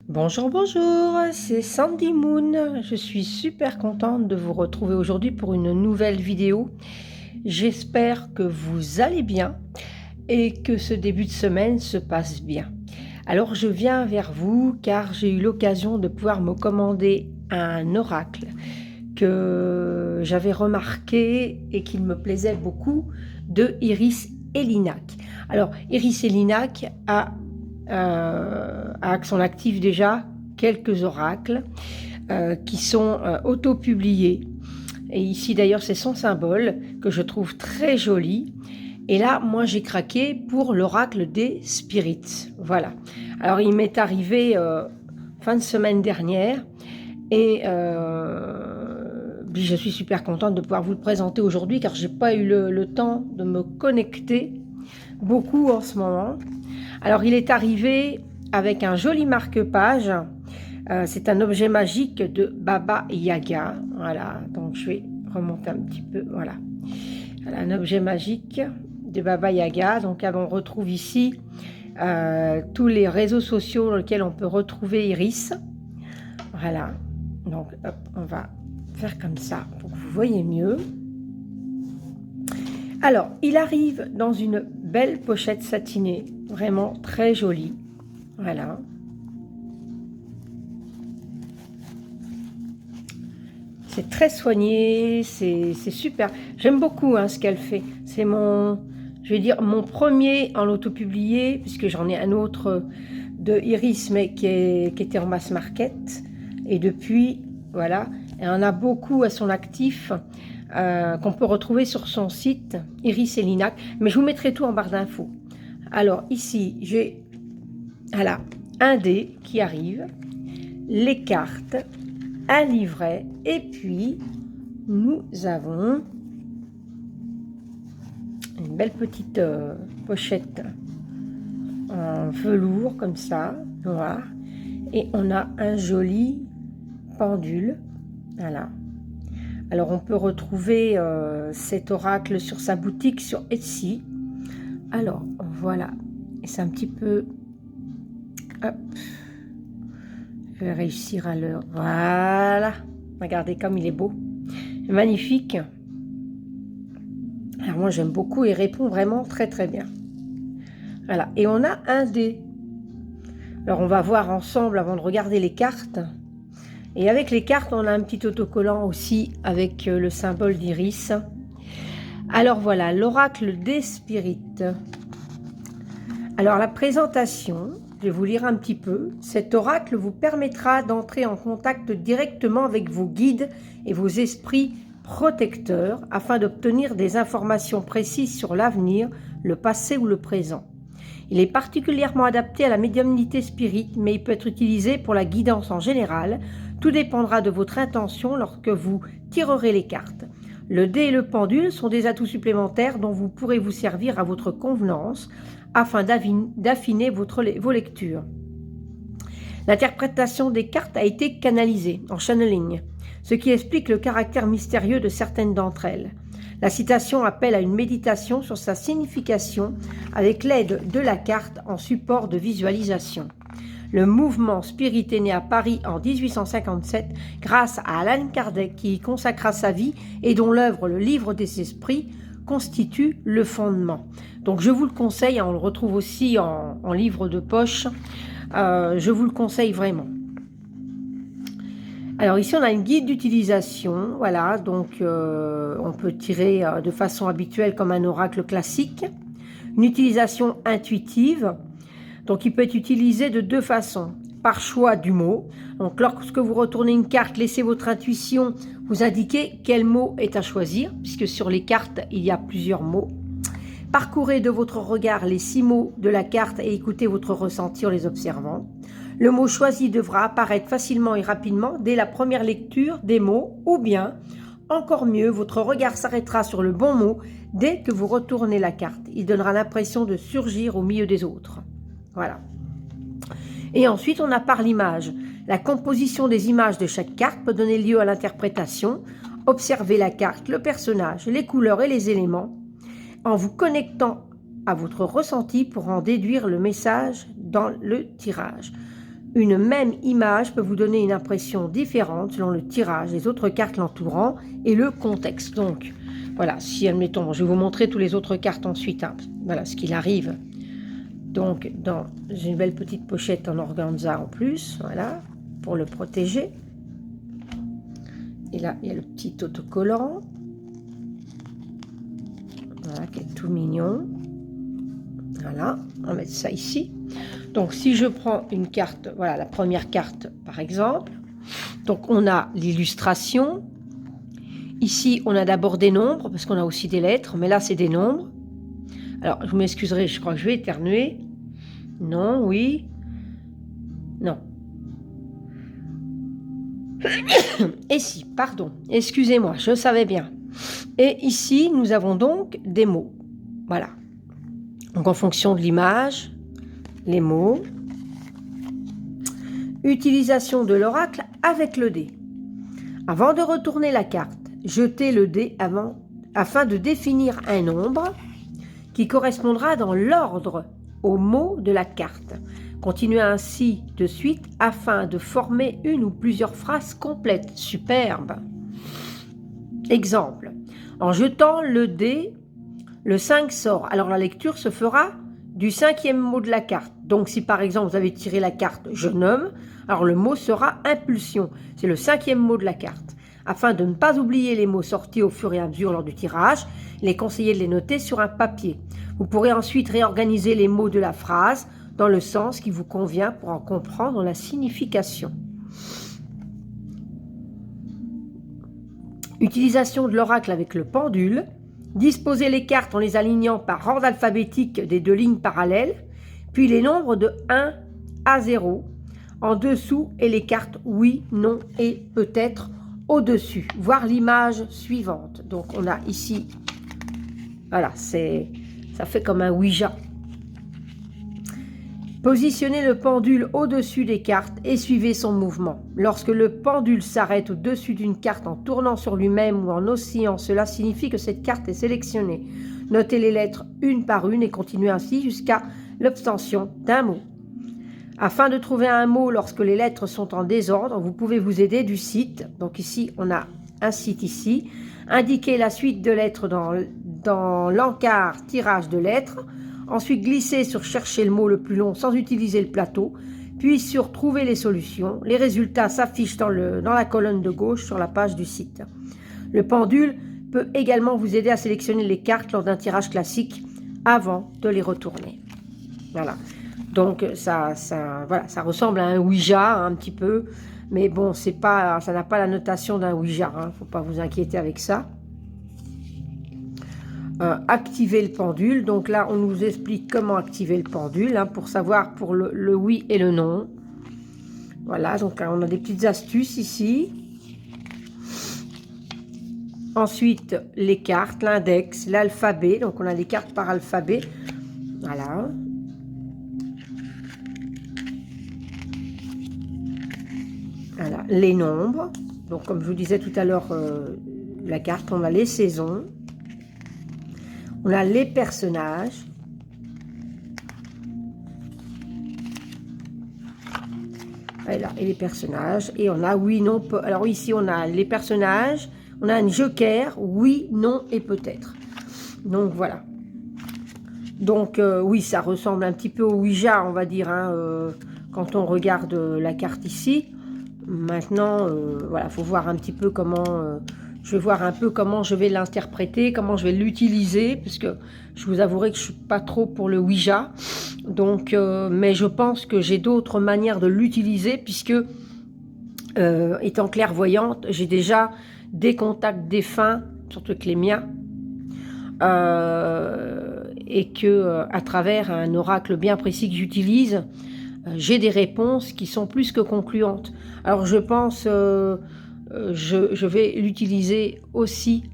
Bonjour, bonjour, c'est Sandy Moon. Je suis super contente de vous retrouver aujourd'hui pour une nouvelle vidéo. J'espère que vous allez bien et que ce début de semaine se passe bien. Alors je viens vers vous car j'ai eu l'occasion de pouvoir me commander un oracle que j'avais remarqué et qu'il me plaisait beaucoup de Iris Elinac. Alors Iris Elinac a son actif déjà quelques oracles qui sont auto-publiés. Et ici d'ailleurs c'est son symbole que je trouve très joli. Et là moi j'ai craqué pour l'oracle des spirits. Voilà. Alors il m'est arrivé fin de semaine dernière et je suis super contente de pouvoir vous le présenter aujourd'hui car j'ai pas eu le temps de me connecter beaucoup en ce moment. Alors il est arrivé avec un joli marque-page. C'est un objet magique de Baba Yaga. Voilà, donc je vais remonter un petit peu. Voilà, un objet magique de Baba Yaga. Donc on retrouve ici tous les réseaux sociaux dans lesquels on peut retrouver Iris. Voilà, donc hop, on va faire comme ça pour que vous voyez mieux. Alors, il arrive dans une belle pochette satinée, vraiment très jolie. Voilà. C'est très soigné, c'est super. J'aime beaucoup ce qu'elle fait. C'est mon, je vais dire, mon premier en auto-publié, puisque j'en ai un autre de Iris, mais qui était en mass market. Et depuis, voilà, elle en a beaucoup à son actif. Qu'on peut retrouver sur son site Iris Elinac, mais je vous mettrai tout en barre d'infos. Alors ici j'ai un dé qui arrive, les cartes, un livret, et puis nous avons une belle petite pochette en velours comme ça, noir, et on a un joli pendule. Voilà. Alors on peut retrouver cet oracle sur sa boutique sur Etsy. Alors voilà, c'est un petit peu... Hop. Je vais réussir à le... Voilà, regardez comme il est beau. Magnifique. Alors moi j'aime beaucoup, il répond vraiment très très bien. Voilà, et on a un dé. Alors on va voir ensemble avant de regarder les cartes. Et avec les cartes, on a un petit autocollant aussi avec le symbole d'Iris. Alors voilà, l'oracle des spirites. Alors la présentation, je vais vous lire un petit peu. Cet oracle vous permettra d'entrer en contact directement avec vos guides et vos esprits protecteurs afin d'obtenir des informations précises sur l'avenir, le passé ou le présent. Il est particulièrement adapté à la médiumnité spirit, mais il peut être utilisé pour la guidance en général. Tout dépendra de votre intention lorsque vous tirerez les cartes. Le dé et le pendule sont des atouts supplémentaires dont vous pourrez vous servir à votre convenance afin d'affiner vos lectures. L'interprétation des cartes a été canalisée en channeling, ce qui explique le caractère mystérieux de certaines d'entre elles. La citation appelle à une méditation sur sa signification avec l'aide de la carte en support de visualisation. Le mouvement spirit est né à Paris en 1857 grâce à Allan Kardec qui y consacra sa vie et dont l'œuvre Le Livre des Esprits constitue le fondement. Donc je vous le conseille, on le retrouve aussi en livre de poche, je vous le conseille vraiment. Alors ici on a une guide d'utilisation, voilà, donc on peut tirer de façon habituelle comme un oracle classique. Une utilisation intuitive, donc il peut être utilisé de deux façons, par choix du mot. Donc lorsque vous retournez une carte, laissez votre intuition vous indiquer quel mot est à choisir, puisque sur les cartes il y a plusieurs mots. Parcourez de votre regard les 6 mots de la carte et écoutez votre ressenti en les observant. Le mot choisi devra apparaître facilement et rapidement dès la première lecture des mots, ou bien, encore mieux, votre regard s'arrêtera sur le bon mot dès que vous retournez la carte. Il donnera l'impression de surgir au milieu des autres. Voilà. Et ensuite, on a par l'image. La composition des images de chaque carte peut donner lieu à l'interprétation. Observez la carte, le personnage, les couleurs et les éléments en vous connectant à votre ressenti pour en déduire le message dans le tirage. Une même image peut vous donner une impression différente selon le tirage, les autres cartes l'entourant et le contexte. Donc, voilà, si admettons, je vais vous montrer toutes les autres cartes ensuite, hein. Voilà ce qu'il arrive. Donc, dans une belle petite pochette en organza en plus, voilà, pour le protéger. Et là, il y a le petit autocollant. Voilà, qui est tout mignon. Voilà, on va mettre ça ici. Donc, si je prends une carte, voilà, la première carte, par exemple. Donc, on a l'illustration. Ici, on a d'abord des nombres, parce qu'on a aussi des lettres, mais là, c'est des nombres. Alors, je m'excuserai, je crois que je vais éternuer. Non, oui. Non. Et si, pardon, excusez-moi, je savais bien. Et ici, nous avons donc des mots. Voilà. Donc, en fonction de l'image, les mots. Utilisation de l'oracle avec le dé. Avant de retourner la carte, jetez le dé afin de définir un nombre qui correspondra dans l'ordre au mot de la carte. Continuez ainsi de suite afin de former une ou plusieurs phrases complètes. Superbe. Exemple. En jetant le dé, le 5 sort. Alors la lecture se fera du 5e mot de la carte. Donc si par exemple vous avez tiré la carte jeune homme, alors le mot sera impulsion. C'est le 5e mot de la carte. Afin de ne pas oublier les mots sortis au fur et à mesure lors du tirage, il est conseillé de les noter sur un papier. Vous pourrez ensuite réorganiser les mots de la phrase dans le sens qui vous convient pour en comprendre la signification. Utilisation de l'oracle avec le pendule. Disposez les cartes en les alignant par ordre alphabétique des 2 lignes parallèles, puis les nombres de 1 à 0 en dessous et les cartes oui, non et peut-être au-dessus. Voir l'image suivante. Donc on a ici, voilà, ça fait comme un Ouija. Positionnez le pendule au-dessus des cartes et suivez son mouvement. Lorsque le pendule s'arrête au-dessus d'une carte en tournant sur lui-même ou en oscillant, cela signifie que cette carte est sélectionnée. Notez les lettres une par une et continuez ainsi jusqu'à l'obtention d'un mot. Afin de trouver un mot lorsque les lettres sont en désordre, vous pouvez vous aider du site. Donc ici, on a un site ici. Indiquez la suite de lettres dans l'encart tirage de lettres. Ensuite, glissez sur chercher le mot le plus long sans utiliser le plateau, puis sur trouver les solutions. Les résultats s'affichent dans la colonne de gauche sur la page du site. Le pendule peut également vous aider à sélectionner les cartes lors d'un tirage classique avant de les retourner. Voilà. Donc ça ressemble à un Ouija un petit peu, mais bon, ça n'a pas la notation d'un Ouija, hein, faut pas vous inquiéter avec ça. Activer le pendule. Donc là, on nous explique comment activer le pendule, hein, pour savoir pour le oui et le non. Voilà, donc on a des petites astuces ici. Ensuite, les cartes, l'index, l'alphabet. Donc on a les cartes par alphabet. Voilà. Voilà, les nombres. Donc comme je vous disais tout à l'heure, la carte, on a les saisons. On a les personnages. Voilà, et les personnages. Et on a oui, non, peu. Alors ici, on a les personnages. On a un joker, oui, non et peut-être. Donc voilà. Donc oui, ça ressemble un petit peu au Ouija, on va dire, hein, quand on regarde la carte ici. Maintenant, voilà, faut voir un petit peu comment... je vais voir un peu comment je vais l'interpréter, comment je vais l'utiliser, parce que je vous avouerai que je ne suis pas trop pour le Ouija. Donc, mais je pense que j'ai d'autres manières de l'utiliser, puisque, étant clairvoyante, j'ai déjà des contacts défunts, surtout que les miens, et que à travers un oracle bien précis que j'utilise, j'ai des réponses qui sont plus que concluantes. Alors je pense... je vais l'utiliser aussi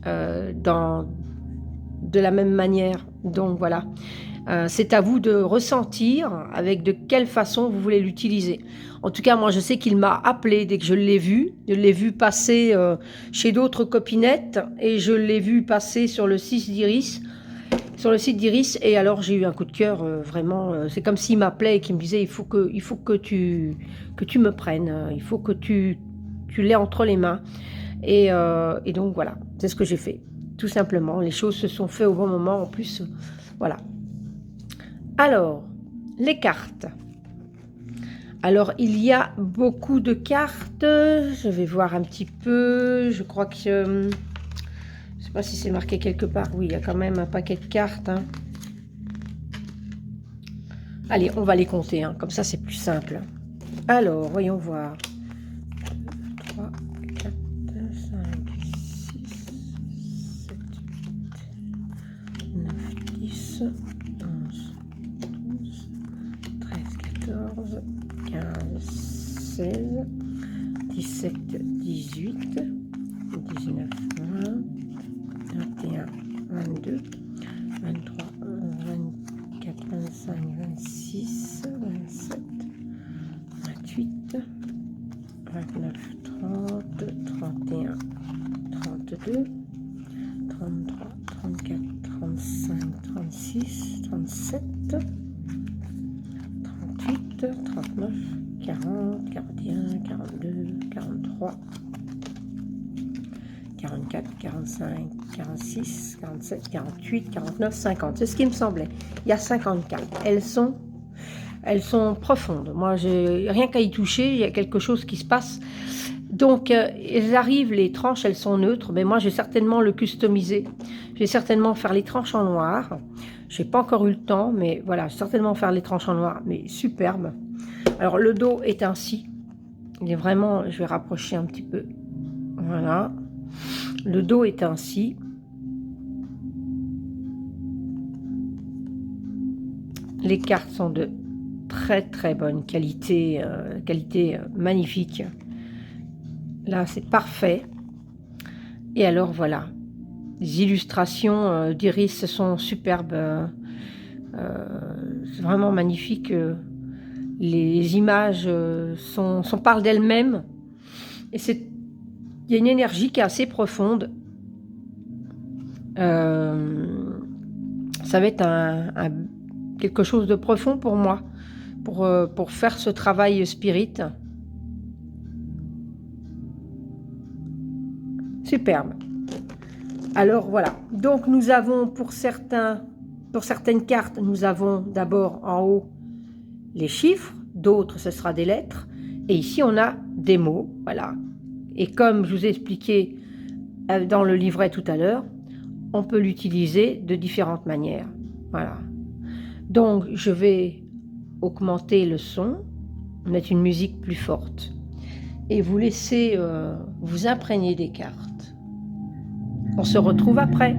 de la même manière. Donc voilà, c'est à vous de ressentir avec de quelle façon vous voulez l'utiliser. En tout cas, moi je sais qu'il m'a appelé dès que je l'ai vu. Je l'ai vu passer chez d'autres copinettes et je l'ai vu passer sur le 6 d'Iris. sur le site d'Iris, et alors j'ai eu un coup de cœur, vraiment, c'est comme s'il m'appelait et qu'il me disait, il faut que tu me prennes, il faut que tu l'aies entre les mains, et donc voilà, c'est ce que j'ai fait, tout simplement, les choses se sont faites au bon moment, en plus, voilà. Alors, les cartes. Alors, il y a beaucoup de cartes, je vais voir un petit peu, je crois que... je ne sais pas si c'est marqué quelque part, oui, il y a quand même un paquet de cartes, hein. Allez, on va les compter, hein, comme ça c'est plus simple. Alors, voyons voir. 3, 4, 5, 6, 7, 8, 9, 10, 11, 12, 13, 14, 15, 16, 17, 18, 19, 20, 21, 22, 23, 24, 25, 26, 27, 28, 29, 30, 31, 32, 33, 34, 35, 36, 37, 38, 39, 40, 41, 42, 43, 44, 45, 46, 47, 48, 49, 50. C'est ce qui me semblait. Il y a 54. Elles sont profondes. Moi, j'ai rien qu'à y toucher, il y a quelque chose qui se passe. Donc, elles arrivent, les tranches, elles sont neutres, mais moi, j'ai certainement le customiser. Je vais certainement faire les tranches en noir. Je n'ai pas encore eu le temps, mais voilà, certainement faire les tranches en noir, mais superbe. Alors, le dos est ainsi. Il est vraiment, je vais rapprocher un petit peu. Voilà. Le dos est ainsi. Les cartes sont de très très bonne qualité, qualité magnifique. Là, c'est parfait. Et alors, voilà. Les illustrations d'Iris sont superbes. C'est vraiment magnifique. Les images parlent d'elles-mêmes. Et il y a une énergie qui est assez profonde. Ça va être quelque chose de profond pour moi, pour faire ce travail spirit. Superbe. Alors voilà, donc nous avons pour certaines cartes, nous avons d'abord en haut les chiffres, d'autres ce sera des lettres, et ici on a des mots, voilà. Et comme je vous ai expliqué dans le livret tout à l'heure, on peut l'utiliser de différentes manières, voilà. Donc je vais augmenter le son, mettre une musique plus forte, et vous laisser vous imprégner des cartes. On se retrouve après.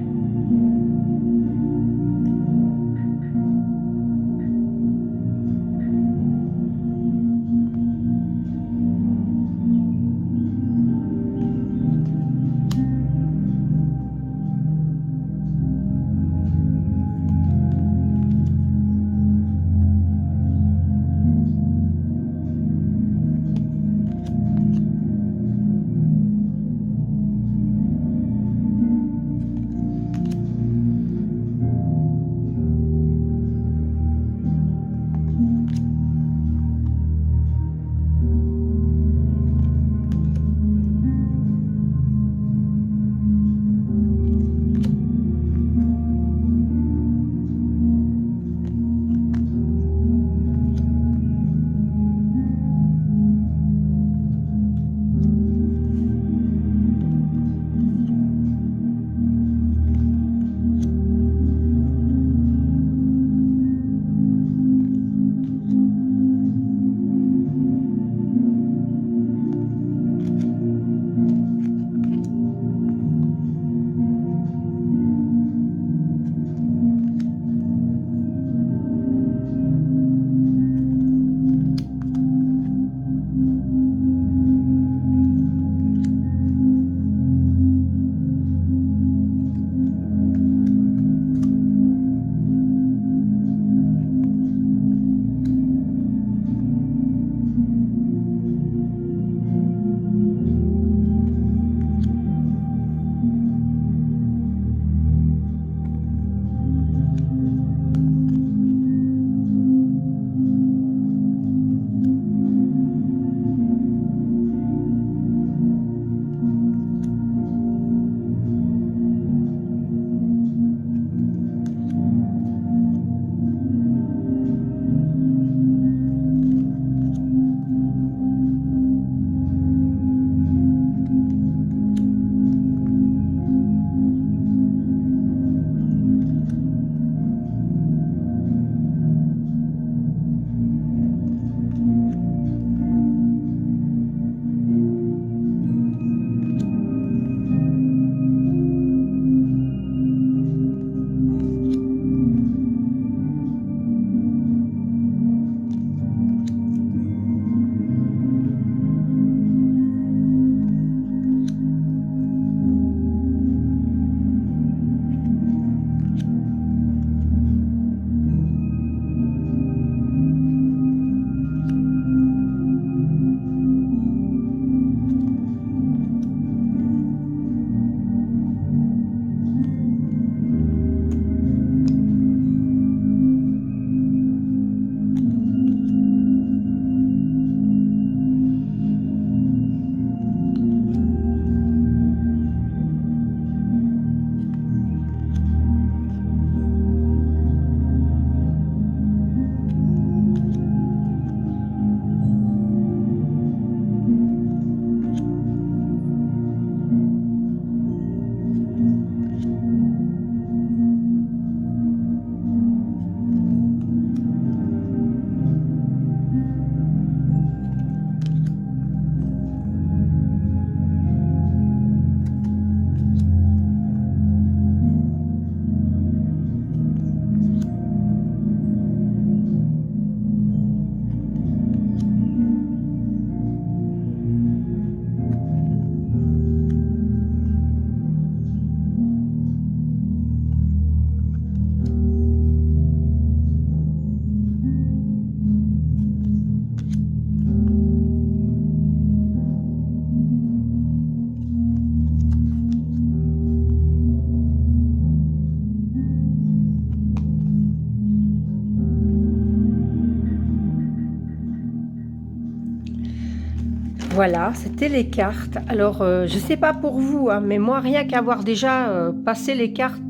Voilà, c'était les cartes. Alors, je ne sais pas pour vous, hein, mais moi, rien qu'avoir déjà passé les cartes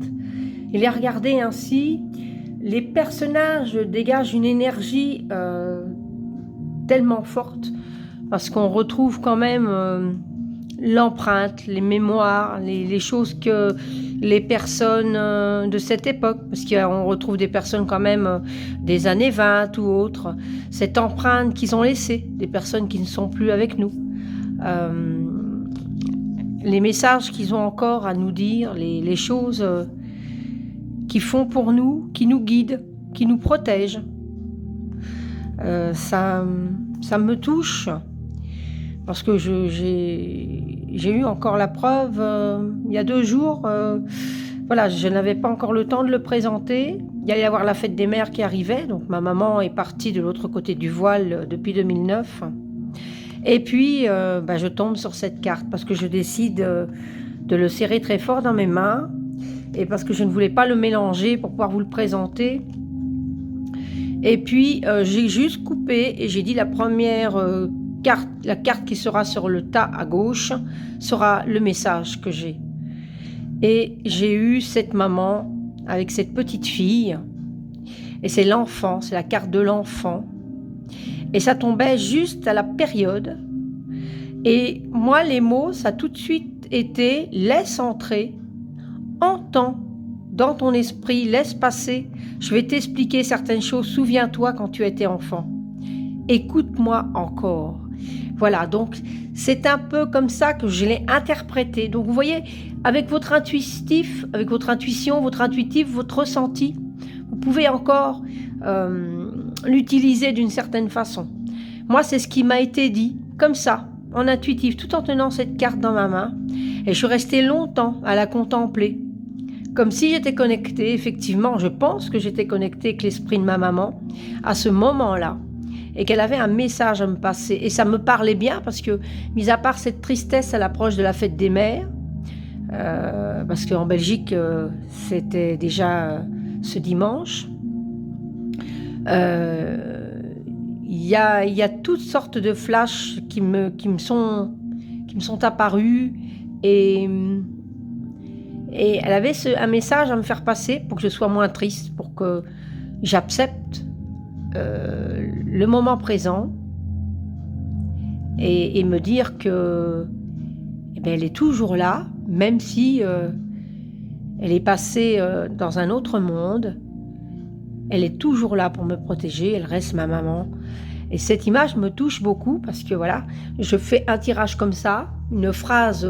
et les regarder ainsi, les personnages dégagent une énergie tellement forte, parce qu'on retrouve quand même l'empreinte, les mémoires, les choses que les personnes de cette époque, parce qu'on retrouve des personnes quand même des années 20 ou autres, cette empreinte qu'ils ont laissée, des personnes qui ne sont plus avec nous. Les messages qu'ils ont encore à nous dire, les choses qu'ils font pour nous, qui nous guident, qui nous protègent. Ça me touche, parce que j'ai eu encore la preuve il y a 2 jours. Voilà, je n'avais pas encore le temps de le présenter. Il y allait y avoir la fête des mères qui arrivait, donc ma maman est partie de l'autre côté du voile depuis 2009. Et puis, je tombe sur cette carte parce que je décide de le serrer très fort dans mes mains, et parce que je ne voulais pas le mélanger pour pouvoir vous le présenter. Et puis, j'ai juste coupé et j'ai dit la première carte, la carte qui sera sur le tas à gauche, sera le message que j'ai. Et j'ai eu cette maman avec cette petite fille, et c'est l'enfant, c'est la carte de l'enfant. Et ça tombait juste à la période. Et moi, les mots, ça a tout de suite été « laisse entrer, entends dans ton esprit, laisse passer. Je vais t'expliquer certaines choses. Souviens-toi quand tu étais enfant. Écoute-moi encore. » Voilà, donc c'est un peu comme ça que je l'ai interprété. Donc vous voyez, avec votre intuitif, avec votre intuition, votre intuitif, votre ressenti, vous pouvez encore l'utiliser d'une certaine façon. Moi, c'est ce qui m'a été dit, comme ça, en intuitif, tout en tenant cette carte dans ma main. Et je suis restée longtemps à la contempler, comme si j'étais connectée. Effectivement, je pense que j'étais connectée avec l'esprit de ma maman à ce moment-là, et qu'elle avait un message à me passer. Et ça me parlait bien, parce que, mis à part cette tristesse à l'approche de la fête des mères, parce qu'en Belgique, c'était déjà ce dimanche, il y a toutes sortes de flashs qui me sont apparus, et elle avait un message à me faire passer pour que je sois moins triste, pour que j'accepte le moment présent, et me dire que elle est toujours là, même si elle est passée dans un autre monde. Elle est toujours là pour me protéger, elle reste ma maman. Et cette image me touche beaucoup, parce que voilà, je fais un tirage comme ça, une phrase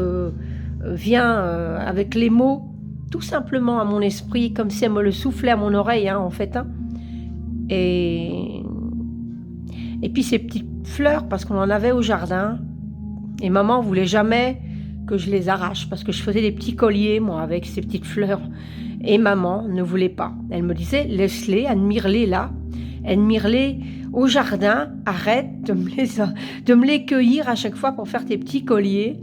vient avec les mots tout simplement à mon esprit, comme si elle me le soufflait à mon oreille, en fait. Et puis ces petites fleurs, parce qu'on en avait au jardin, et maman voulait jamais que je les arrache, parce que je faisais des petits colliers, moi, avec ces petites fleurs. Et maman ne voulait pas. Elle me disait, laisse-les, admire-les là, admire-les au jardin, arrête de me les cueillir à chaque fois pour faire tes petits colliers.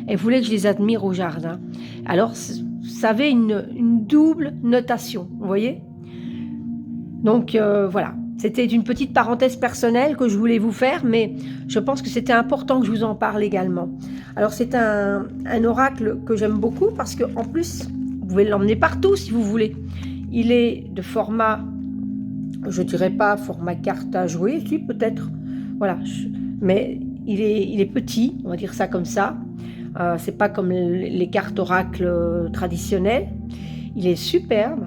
Elle voulait que je les admire au jardin. Alors, ça avait une double notation, vous voyez. Donc, voilà. C'était une petite parenthèse personnelle que je voulais vous faire, mais je pense que c'était important que je vous en parle également. Alors, c'est un oracle que j'aime beaucoup, parce qu'en plus, vous pouvez l'emmener partout si vous voulez. Il est de format, je dirais pas format carte à jouer, si peut-être, voilà, mais il est petit, on va dire ça comme ça. C'est pas comme les cartes oracles traditionnelles. Il est superbe.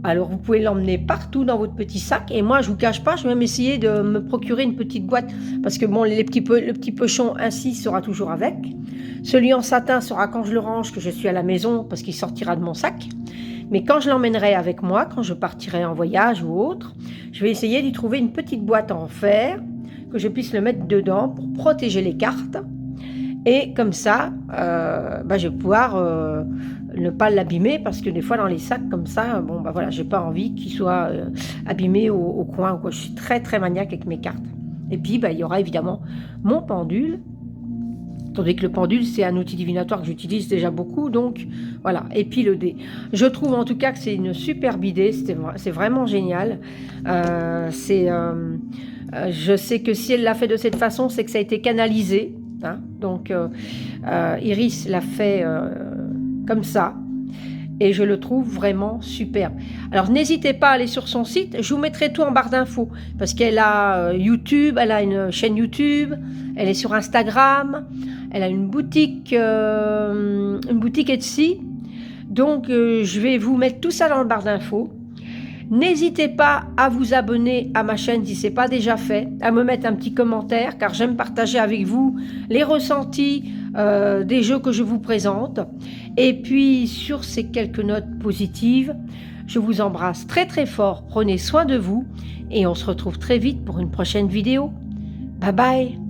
Alors vous pouvez l'emmener partout dans votre petit sac, et moi je vous cache pas, je vais même essayer de me procurer une petite boîte, parce que bon, le petit pochon ainsi sera toujours avec. Celui en satin sera quand je le range, que je suis à la maison, parce qu'il sortira de mon sac. Mais quand je l'emmènerai avec moi, quand je partirai en voyage ou autre, je vais essayer d'y trouver une petite boîte en fer, que je puisse le mettre dedans pour protéger les cartes. Et comme ça, je vais pouvoir ne pas l'abîmer, parce que des fois dans les sacs comme ça, voilà, j'ai pas envie qu'il soit abîmé au coin, quoi. Je suis très très maniaque avec mes cartes. Et puis il y aura évidemment mon pendule, tandis que le pendule, c'est un outil divinatoire que j'utilise déjà beaucoup, donc voilà. Et puis le dé. Je trouve en tout cas que c'est une superbe idée, c'est vraiment génial. Je sais que si elle l'a fait de cette façon, c'est que ça a été canalisé. hein. Donc Iris l'a fait comme ça, et je le trouve vraiment superbe. Alors n'hésitez pas à aller sur son site, je vous mettrai tout en barre d'infos, parce qu'elle a YouTube, elle a une chaîne YouTube, elle est sur Instagram, elle a une boutique Etsy, donc je vais vous mettre tout ça dans le barre d'infos. N'hésitez pas à vous abonner à ma chaîne si ce n'est pas déjà fait, à me mettre un petit commentaire, car j'aime partager avec vous les ressentis des jeux que je vous présente. Et puis sur ces quelques notes positives, je vous embrasse très très fort, prenez soin de vous et on se retrouve très vite pour une prochaine vidéo. Bye bye.